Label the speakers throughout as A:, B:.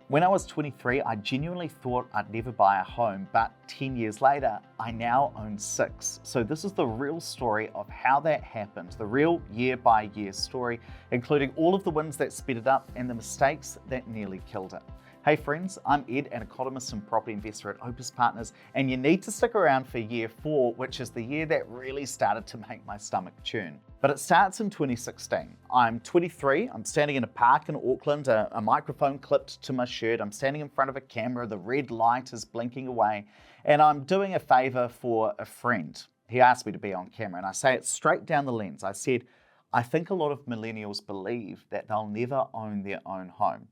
A: When I was 23, I genuinely thought I'd never buy a home, but 10 years later, I now own 6. So this is the real story of how that happened, the real year-by-year story, including all of the wins that sped it up and the mistakes that nearly killed it. Hey friends, I'm Ed, an economist and property investor at Opus Partners, and you need to stick around for year 4, which is the year that really started to make my stomach churn. But it starts in 2016. I'm 23, I'm standing in a park in Auckland, a microphone clipped to my shirt, I'm standing in front of a camera, the red light is blinking away, and I'm doing a favor for a friend. He asked me to be on camera, and I say it straight down the lens. I said, I think a lot of millennials believe that they'll never own their own home.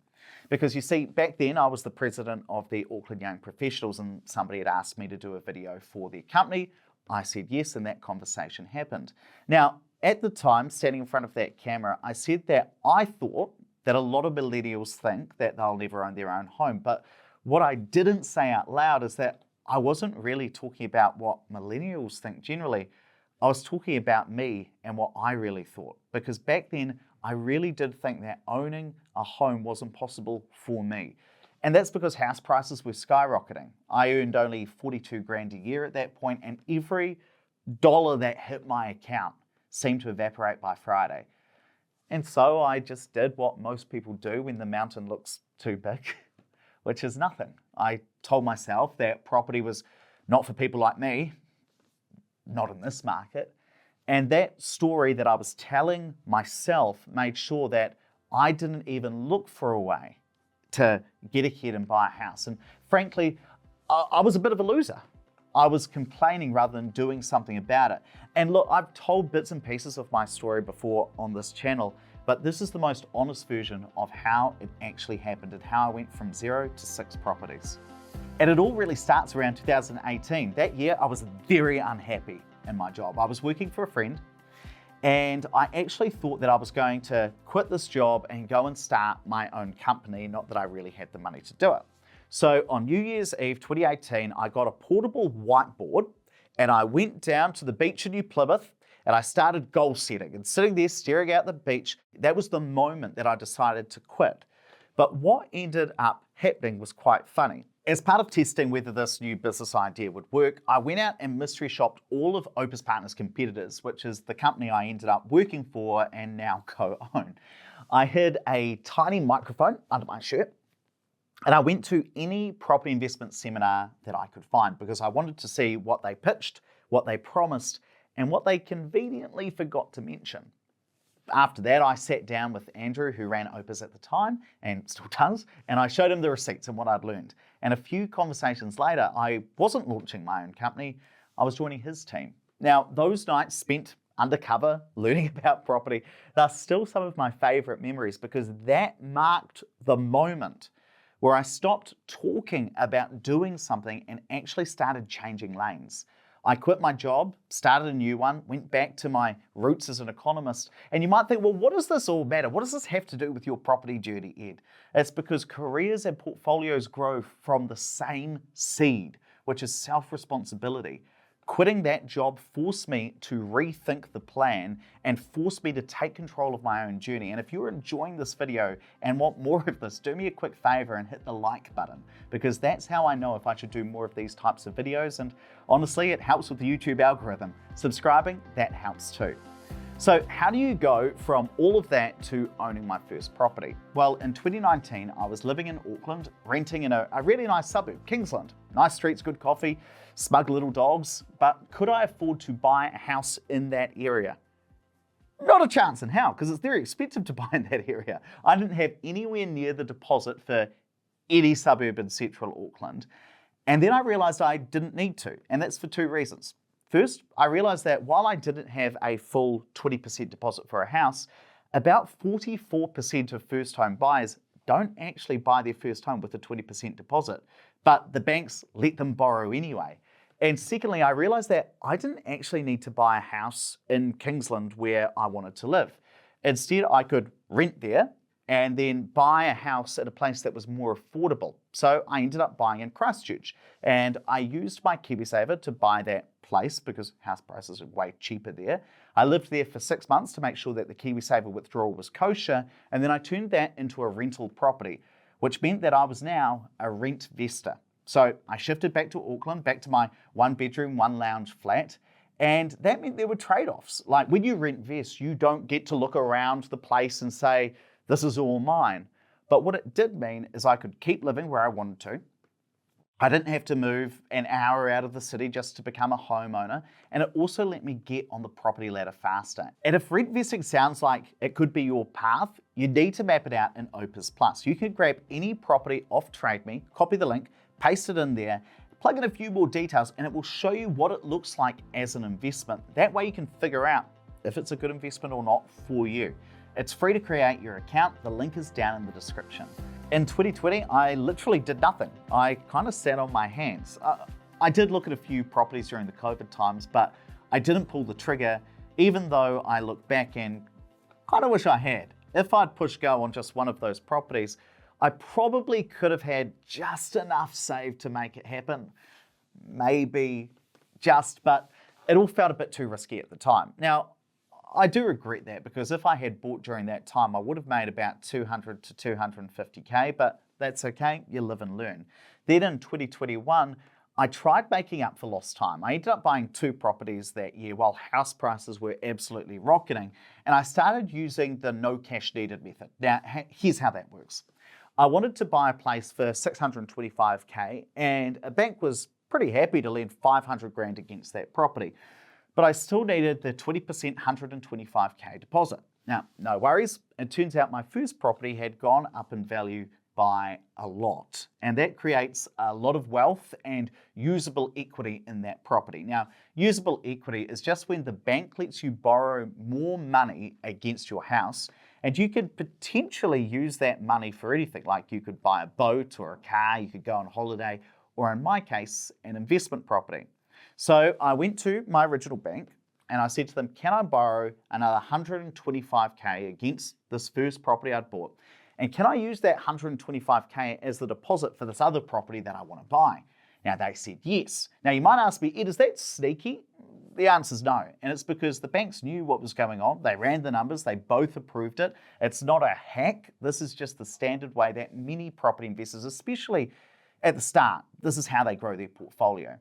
A: Because you see, back then I was the president of the Auckland Young Professionals and somebody had asked me to do a video for their company. I said yes, and that conversation happened. Now, at the time, standing in front of that camera, I said that I thought that a lot of millennials think that they'll never own their own home. But what I didn't say out loud is that I wasn't really talking about what millennials think generally. I was talking about me and what I really thought. Because back then, I really did think that owning a home wasn't possible for me. And that's because house prices were skyrocketing. I earned only 42 grand a year at that point, and every dollar that hit my account seemed to evaporate by Friday. And so I just did what most people do when the mountain looks too big, which is nothing. I told myself that property was not for people like me, not in this market. And that story that I was telling myself made sure that I didn't even look for a way to get ahead and buy a house. And frankly, I was a bit of a loser. I was complaining rather than doing something about it. And look, I've told bits and pieces of my story before on this channel, but this is the most honest version of how it actually happened and how I went from 0 to 6 properties. And it all really starts around 2018. That year, I was very unhappy in my job. I was working for a friend, and I actually thought that I was going to quit this job and go and start my own company, not that I really had the money to do it. So on New Year's Eve 2018, I got a portable whiteboard and I went down to the beach in New Plymouth and I started goal setting and sitting there staring out the beach. That was the moment that I decided to quit. But what ended up happening was quite funny. As part of testing whether this new business idea would work, I went out and mystery shopped all of Opus Partners' competitors, which is the company I ended up working for and now co-own. I hid a tiny microphone under my shirt and I went to any property investment seminar that I could find because I wanted to see what they pitched, what they promised, and what they conveniently forgot to mention. After that, I sat down with Andrew, who ran Opus at the time and still does, and I showed him the receipts and what I'd learned. And a few conversations later, I wasn't launching my own company, I was joining his team. Now, those nights spent undercover learning about property, they're still some of my favorite memories because that marked the moment where I stopped talking about doing something and actually started changing lanes. I quit my job, started a new one, went back to my roots as an economist. And you might think, well, what does this all matter? What does this have to do with your property journey, Ed? It's because careers and portfolios grow from the same seed, which is self-responsibility. Quitting that job forced me to rethink the plan and forced me to take control of my own journey. And if you're enjoying this video and want more of this, do me a quick favor and hit the like button, because that's how I know if I should do more of these types of videos. And honestly, it helps with the YouTube algorithm. Subscribing, that helps too. So how do you go from all of that to owning my first property? Well, in 2019, I was living in Auckland, renting in a really nice suburb, Kingsland. Nice streets, good coffee, smug little dogs, but could I afford to buy a house in that area? Not a chance in hell, because it's very expensive to buy in that area. I didn't have anywhere near the deposit for any suburb in central Auckland. And then I realized I didn't need to, and that's for 2 reasons. First, I realized that while I didn't have a full 20% deposit for a house, about 44% of first home buyers don't actually buy their first home with a 20% deposit, but the banks let them borrow anyway. And secondly, I realized that I didn't actually need to buy a house in Kingsland where I wanted to live. Instead, I could rent there and then buy a house at a place that was more affordable. So I ended up buying in Christchurch, and I used my KiwiSaver to buy that place because house prices are way cheaper there. I lived there for 6 months to make sure that the KiwiSaver withdrawal was kosher, and then I turned that into a rental property, which meant that I was now a rent investor. So I shifted back to Auckland, back to my 1-bedroom, 1-lounge flat. And that meant there were trade-offs. Like when you rent vest, you don't get to look around the place and say, this is all mine. But what it did mean is I could keep living where I wanted to. I didn't have to move an hour out of the city just to become a homeowner. And it also let me get on the property ladder faster. And if rent vesting sounds like it could be your path, you need to map it out in Opus Plus. You can grab any property off Trade Me, copy the link, paste it in there, plug in a few more details, and it will show you what it looks like as an investment. That way you can figure out if it's a good investment or not for you. It's free to create your account. The link is down in the description. In 2020, I literally did nothing. I kind of sat on my hands. I did look at a few properties during the COVID times, but I didn't pull the trigger, even though I look back and kind of wish I had. If I'd pushed go on just one of those properties, I probably could have had just enough saved to make it happen. Maybe just, but it all felt a bit too risky at the time. Now, I do regret that because if I had bought during that time, I would have made about 200 to 250K, but that's okay, you live and learn. Then in 2021, I tried making up for lost time. I ended up buying 2 properties that year while house prices were absolutely rocketing, and I started using the no cash needed method. Now, here's how that works. I wanted to buy a place for 625K, and a bank was pretty happy to lend 500 grand against that property. But I still needed the 20% 125K deposit. Now, no worries. It turns out my first property had gone up in value by a lot. And that creates a lot of wealth and usable equity in that property. Now, usable equity is just when the bank lets you borrow more money against your house, and you could potentially use that money for anything. Like you could buy a boat or a car, you could go on holiday, or in my case, an investment property. So I went to my original bank and I said to them, can I borrow another 125K against this first property I'd bought? And can I use that 125K as the deposit for this other property that I want to buy? Now they said yes. Now you might ask me, Ed, is that sneaky? The answer is no. And it's because the banks knew what was going on. They ran the numbers. They both approved it. It's not a hack. This is just the standard way that many property investors, especially at the start, this is how they grow their portfolio.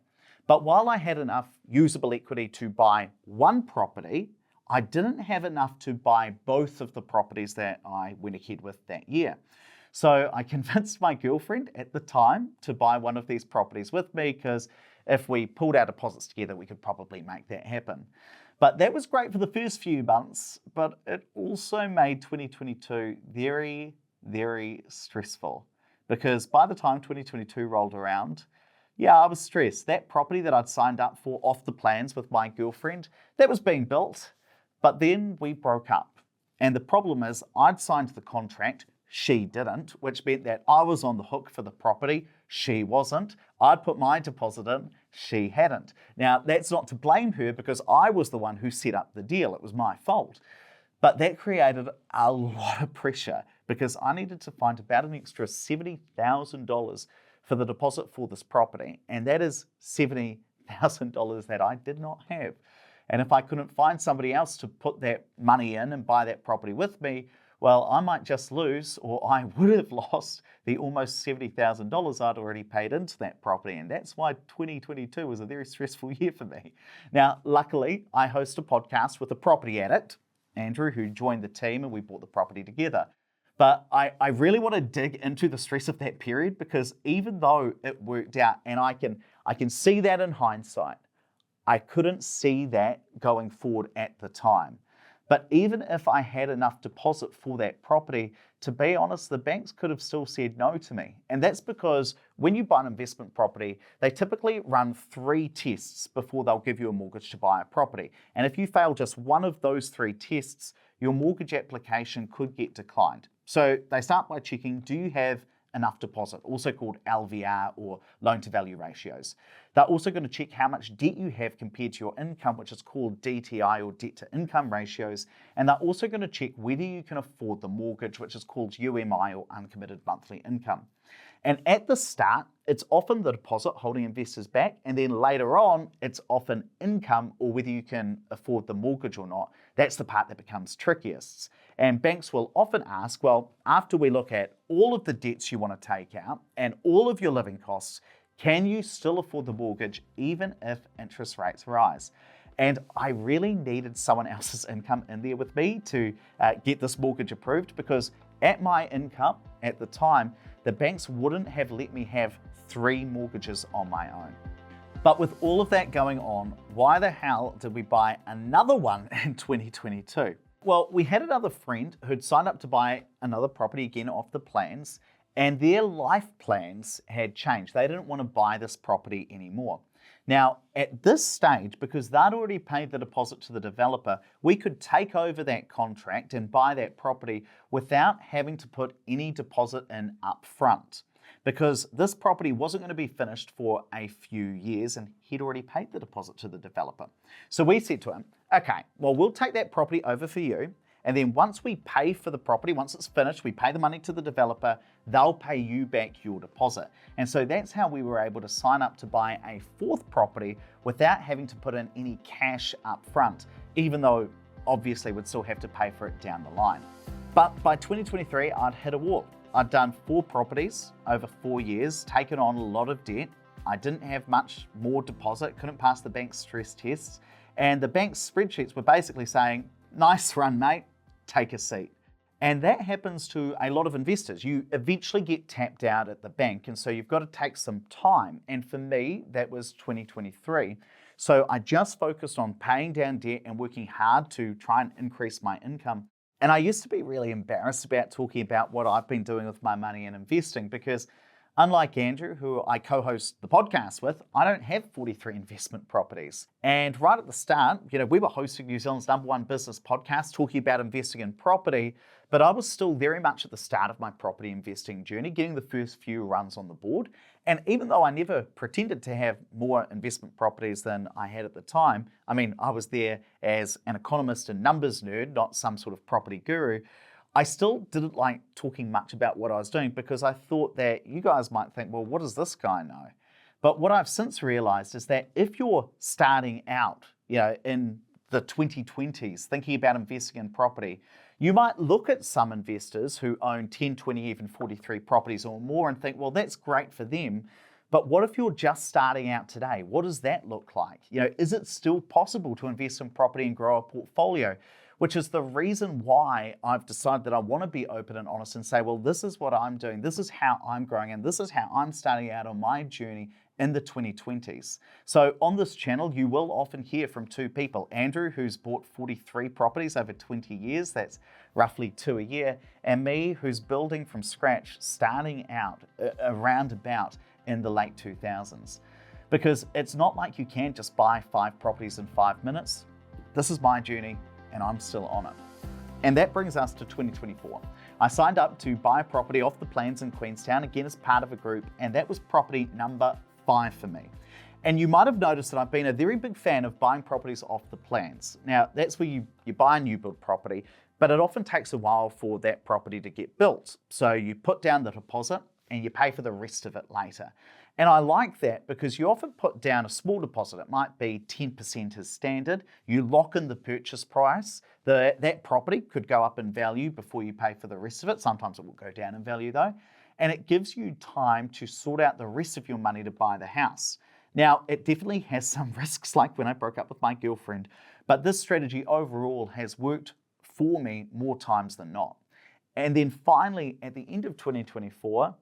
A: But while I had enough usable equity to buy one property, I didn't have enough to buy both of the properties that I went ahead with that year. So I convinced my girlfriend at the time to buy one of these properties with me because if we pulled our deposits together, we could probably make that happen. But that was great for the first few months, but it also made 2022 very, very stressful because by the time 2022 rolled around, yeah, I was stressed. That property that I'd signed up for off the plans with my girlfriend, that was being built, but then we broke up. And the problem is I'd signed the contract, she didn't, which meant that I was on the hook for the property, she wasn't. I'd put my deposit in, she hadn't. Now, that's not to blame her because I was the one who set up the deal. It was my fault. But that created a lot of pressure because I needed to find about an extra $70,000 for the deposit for this property. And that is $70,000 that I did not have. And if I couldn't find somebody else to put that money in and buy that property with me, well, I might just lose, or I would have lost the almost $70,000 I'd already paid into that property. And that's why 2022 was a very stressful year for me. Now, luckily, I host a podcast with a property addict, Andrew, who joined the team, and we bought the property together. But I really want to dig into the stress of that period because even though it worked out, and I can see that in hindsight, I couldn't see that going forward at the time. But even if I had enough deposit for that property, to be honest, the banks could have still said no to me. And that's because when you buy an investment property, they typically run 3 tests before they'll give you a mortgage to buy a property. And if you fail just one of those 3 tests, your mortgage application could get declined. So they start by checking, do you have enough deposit, also called LVR or loan to value ratios. They're also going to check how much debt you have compared to your income, which is called DTI or debt to income ratios. And they're also going to check whether you can afford the mortgage, which is called UMI or uncommitted monthly income. And at the start, it's often the deposit holding investors back, and then later on, it's often income or whether you can afford the mortgage or not. That's the part that becomes trickiest. And banks will often ask, well, after we look at all of the debts you want to take out and all of your living costs, can you still afford the mortgage even if interest rates rise? And I really needed someone else's income in there with me to get this mortgage approved, because at my income at the time, the banks wouldn't have let me have 3 mortgages on my own. But with all of that going on, why the hell did we buy another one in 2022? Well, we had another friend who'd signed up to buy another property again off the plans, and their life plans had changed. They didn't want to buy this property anymore. Now, at this stage, because they'd already paid the deposit to the developer, we could take over that contract and buy that property without having to put any deposit in up front, because this property wasn't going to be finished for a few years and he'd already paid the deposit to the developer. So we said to him, okay, well, we'll take that property over for you. And then once we pay for the property, once it's finished, we pay the money to the developer, they'll pay you back your deposit. And so that's how we were able to sign up to buy a 4th property without having to put in any cash up front, even though obviously we'd still have to pay for it down the line. But by 2023, I'd hit a wall. I'd done 4 properties over 4 years, taken on a lot of debt. I didn't have much more deposit, couldn't pass the bank's stress tests. And the bank's spreadsheets were basically saying, nice run, mate. Take a seat. And that happens to a lot of investors. You eventually get tapped out at the bank, and so you've got to take some time. And for me, that was 2023. So I just focused on paying down debt and working hard to try and increase my income. And I used to be really embarrassed about talking about what I've been doing with my money and investing, because unlike Andrew, who I co-host the podcast with, I don't have 43 investment properties. And right at the start, we were hosting New Zealand's #1 business podcast talking about investing in property, but I was still very much at the start of my property investing journey, getting the first few runs on the board. And even though I never pretended to have more investment properties than I had at the time, I was there as an economist and numbers nerd, not some sort of property guru, I still didn't like talking much about what I was doing, because I thought that you guys might think, well, what does this guy know? But what I've since realized is that if you're starting out, in the 2020s, thinking about investing in property, you might look at some investors who own 10, 20, even 43 properties or more and think, well, that's great for them. But what if you're just starting out today? What does that look like? Is it still possible to invest in property and grow a portfolio? Which is the reason why I've decided that I want to be open and honest and say, well, this is what I'm doing, this is how I'm growing, and this is how I'm starting out on my journey in the 2020s. So on this channel, you will often hear from 2 people. Andrew, who's bought 43 properties over 20 years, that's roughly 2 a year, and me, who's building from scratch, starting out around about in the late 2000s. Because it's not like you can just buy 5 properties in 5 minutes. This is my journey, and I'm still on it. And that brings us to 2024. I signed up to buy a property off the plans in Queenstown, again as part of a group, and that was property number 5 for me. And you might have noticed that I've been a very big fan of buying properties off the plans. Now, that's where you buy a new build property, but it often takes a while for that property to get built. So you put down the deposit and you pay for the rest of it later. And I like that because you often put down a small deposit. It might be 10% as standard. You lock in the purchase price. That property could go up in value before you pay for the rest of it. Sometimes it will go down in value though. And it gives you time to sort out the rest of your money to buy the house. Now, it definitely has some risks, like when I broke up with my girlfriend, but this strategy overall has worked for me more times than not. And then finally, at the end of 2024,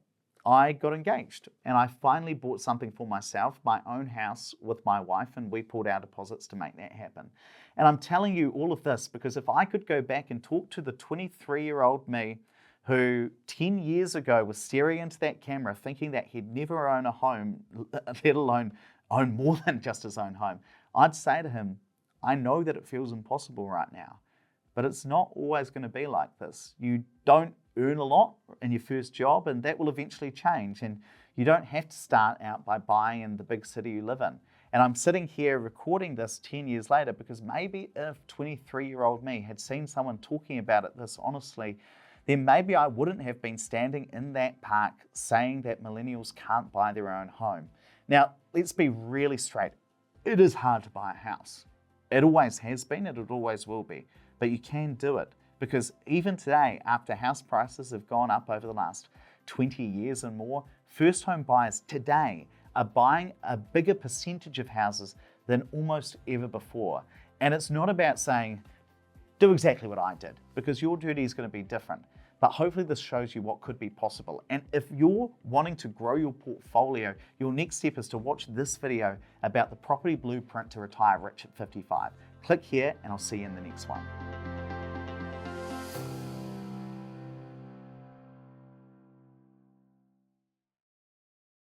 A: I got engaged and I finally bought something for myself, my own house with my wife, and we pulled our deposits to make that happen. And I'm telling you all of this because if I could go back and talk to the 23-year-old me who 10 years ago was staring into that camera thinking that he'd never own a home, let alone own more than just his own home, I'd say to him, I know that it feels impossible right now, but it's not always going to be like this. You don't earn a lot in your first job, and that will eventually change. And you don't have to start out by buying in the big city you live in. And I'm sitting here recording this 10 years later because maybe if 23-year-old me had seen someone talking about it this honestly, then maybe I wouldn't have been standing in that park saying that millennials can't buy their own home. Now, let's be really straight. It is hard to buy a house. It always has been and it always will be, but you can do it because even today, after house prices have gone up over the last 20 years and more, first home buyers today are buying a bigger percentage of houses than almost ever before. And it's not about saying, do exactly what I did, because your journey is going to be different. But hopefully this shows you what could be possible. And if you're wanting to grow your portfolio, your next step is to watch this video about the property blueprint to retire rich at 55. Click here and I'll see you in the next one.